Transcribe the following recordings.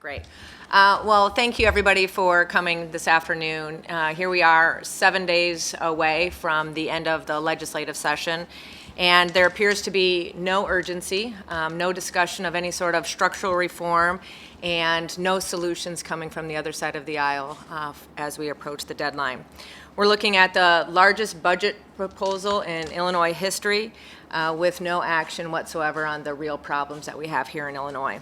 Great. Well, thank you everybody for coming this afternoon. Here we are 7 days away from the end of the legislative session, and there appears to be no urgency, no discussion of any sort of structural reform, and no solutions coming from the other side of the aisle as we approach the deadline. We're looking at the largest budget proposal in Illinois history with no action whatsoever on the real problems that we have here in Illinois.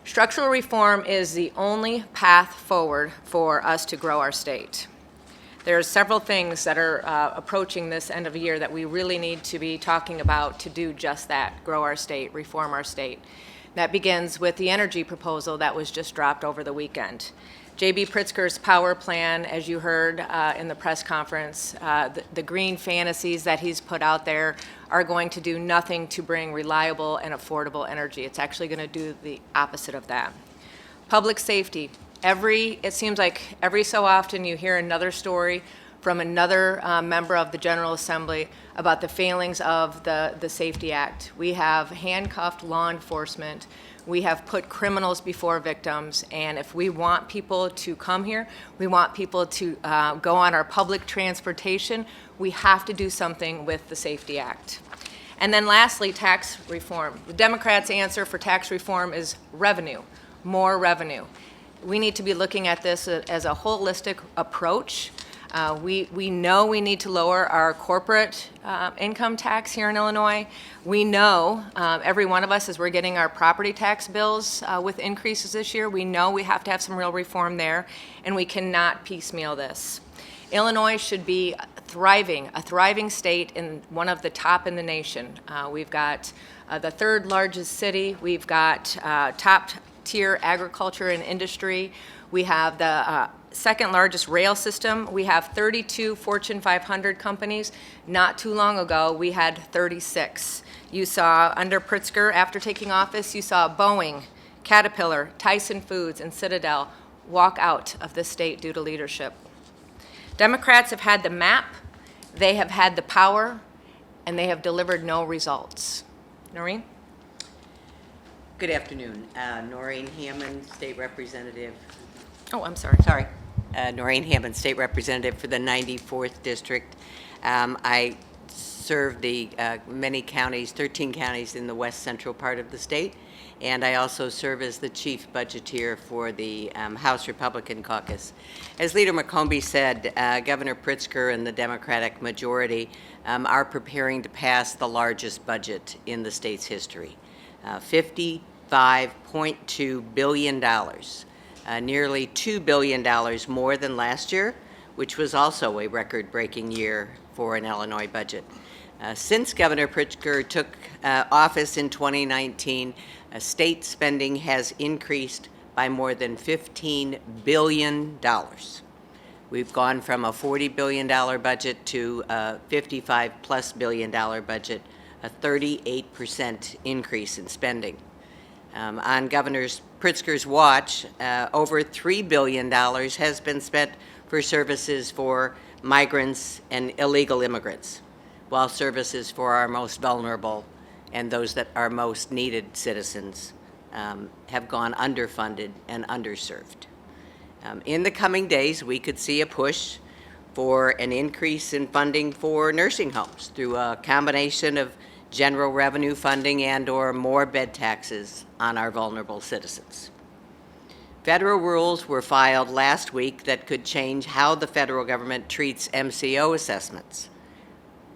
Structural reform is the only path forward for us to grow our state. There are several things that are approaching this end of the year that we really need to be talking about to do just that, grow our state, reform our state. That begins with the energy proposal that was just dropped over the weekend. J.B. Pritzker's power plan, as you heard in the press conference, the green fantasies that he's put out there are going to do nothing to bring reliable and affordable energy. It's actually going to do the opposite of that. Public safety. It seems like every so often you hear another story from another member of the General Assembly about the failings of the Safety Act. We have handcuffed law enforcement. We have put criminals before victims, and if we want people to come here, we want people to go on our public transportation, we have to do something with the Safety Act. And then lastly, tax reform. The Democrats' answer for tax reform is revenue, more revenue. We need to be looking at this as a holistic approach. We know we need to lower our corporate income tax here in Illinois. We know, every one of us, as we're getting our property tax bills with increases this year, we know we have to have some real reform there, and we cannot piecemeal this. Illinois should be a thriving state and one of the top in the nation. We've got the third largest city. We've got top tier agriculture and industry. We have the second largest rail system. We have 32 Fortune 500 companies. Not too long ago, we had 36. You saw under Pritzker, after taking office, you saw Boeing, Caterpillar, Tyson Foods, and Citadel walk out of the state due to leadership. Democrats have had the map, they have had the power, and they have delivered no results. Norine? Good afternoon. Norine Hammond, State Representative. Oh, I'm sorry. Norine Hammond, State Representative for the 94th District. I serve the many counties, 13 counties in the west central part of the state, and I also serve as the Chief Budgeteer for the House Republican Caucus. As Leader McCombie said, Governor Pritzker and the Democratic majority are preparing to pass the largest budget in the state's history, $55.2 billion. Nearly $2 billion more than last year, which was also a record-breaking year for an Illinois budget. Since Governor Pritzker took office in 2019, state spending has increased by more than $15 billion. We've gone from a $40 billion budget to a $55+ billion budget, a 38% increase in spending. On Governor Pritzker's watch, over $3 billion has been spent for services for migrants and illegal immigrants, while services for our most vulnerable and those that are most needed citizens have gone underfunded and underserved. In the coming days, we could see a push for an increase in funding for nursing homes through a combination of general revenue funding and/or more bed taxes on our vulnerable citizens. Federal rules were filed last week that could change how the federal government treats MCO assessments,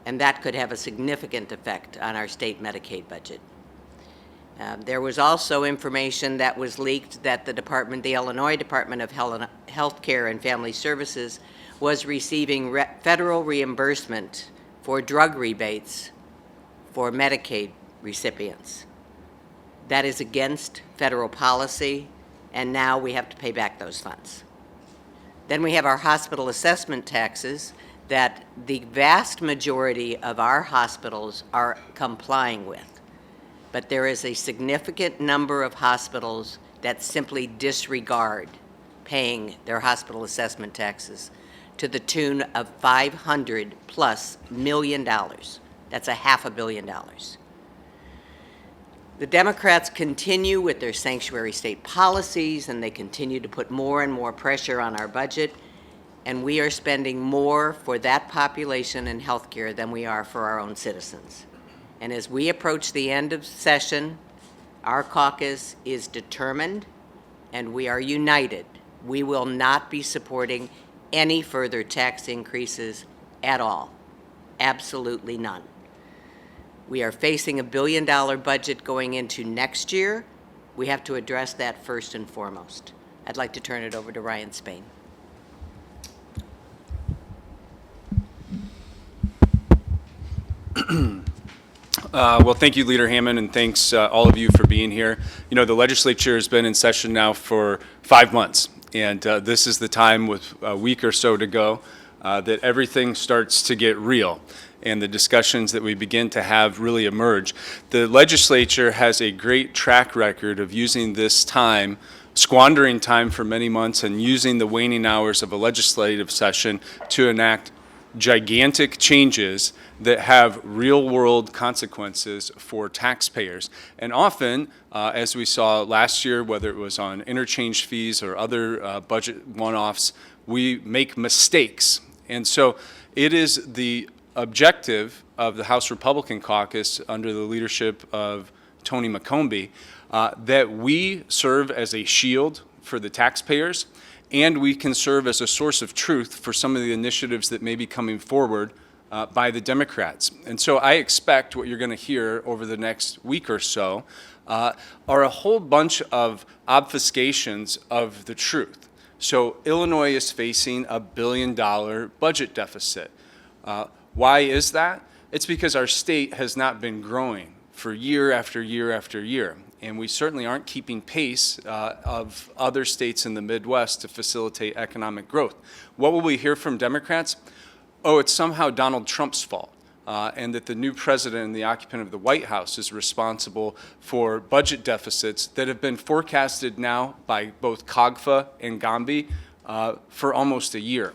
and that could have a significant effect on our state Medicaid budget. There was also information that was leaked that the Illinois Department of Health Care and Family Services was receiving federal reimbursement for drug rebates for Medicaid recipients. That is against federal policy, and now we have to pay back those funds. Then we have our hospital assessment taxes that the vast majority of our hospitals are complying with. But there is a significant number of hospitals that simply disregard paying their hospital assessment taxes to the tune of $500+ million. That's $500 million. The Democrats continue with their sanctuary state policies, and they continue to put more and more pressure on our budget, and we are spending more for that population in healthcare than we are for our own citizens. And as we approach the end of session, our caucus is determined, and we are united. We will not be supporting any further tax increases at all. Absolutely none. We are facing a $1 billion budget going into next year. We have to address that first and foremost. I'd like to turn it over to Ryan Spain. Well, thank you, Leader Hammond, and thanks all of you for being here. You know, the legislature has been in session now for 5 months, and this is the time with a week or so to go that everything starts to get real and the discussions that we begin to have really emerge. The legislature has a great track record of using this time, squandering time for many months, and using the waning hours of a legislative session to enact gigantic changes that have real-world consequences for taxpayers. And often, as we saw last year, whether it was on interchange fees or other budget one-offs, we make mistakes. And so it is the objective of the House Republican Caucus under the leadership of Tony McCombie that we serve as a shield for the taxpayers, and we can serve as a source of truth for some of the initiatives that may be coming forward by the Democrats. And so I expect what you're going to hear over the next week or so are a whole bunch of obfuscations of the truth. So Illinois is facing a $1 billion budget deficit. Why is that? It's because our state has not been growing for year after year after year. And we certainly aren't keeping pace of other states in the Midwest to facilitate economic growth. What will we hear from Democrats? Oh, it's somehow Donald Trump's fault, and that the new president and the occupant of the White House is responsible for budget deficits that have been forecasted now by both COGFA and McCombie for almost a year.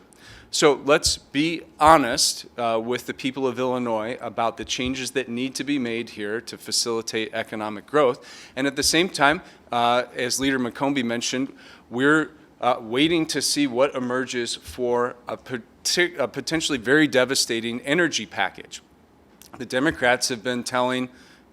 So let's be honest with the people of Illinois about the changes that need to be made here to facilitate economic growth. And at the same time, as Leader McCombie mentioned, we're waiting to see what emerges for a potentially very devastating energy package. The Democrats have been telling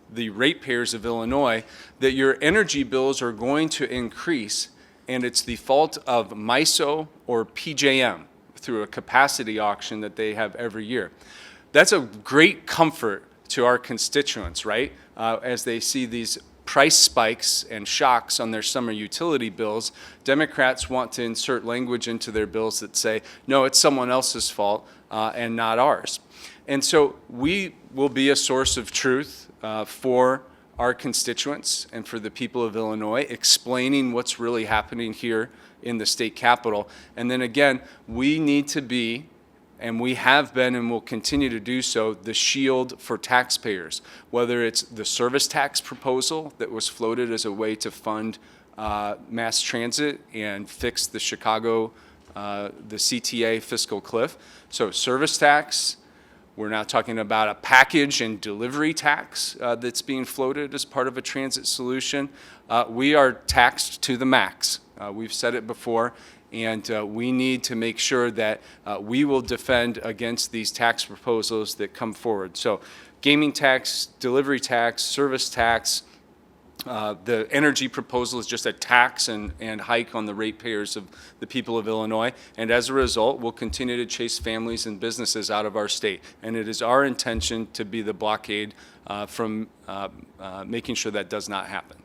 the ratepayers of Illinois that your energy bills are going to increase, and it's the fault of MISO or PJM through a capacity auction that they have every year. That's a great comfort to our constituents, right? As they see these price spikes and shocks on their summer utility bills, Democrats want to insert language into their bills that say, no, it's someone else's fault and not ours. And so we will be a source of truth for our constituents and for the people of Illinois, explaining what's really happening here in the state capitol. And then again, we need to be, and we have been and will continue to do so, the shield for taxpayers, whether it's the service tax proposal that was floated as a way to fund mass transit and fix the Chicago, the CTA fiscal cliff. So service tax, we're now talking about a package and delivery tax that's being floated as part of a transit solution. We are taxed to the max. We've said it before, and we need to make sure that we will defend against these tax proposals that come forward. So gaming tax, delivery tax, service tax, the energy proposal is just a tax and hike on the ratepayers of the people of Illinois. And as a result, we'll continue to chase families and businesses out of our state. And it is our intention to be the blockade from making sure that does not happen.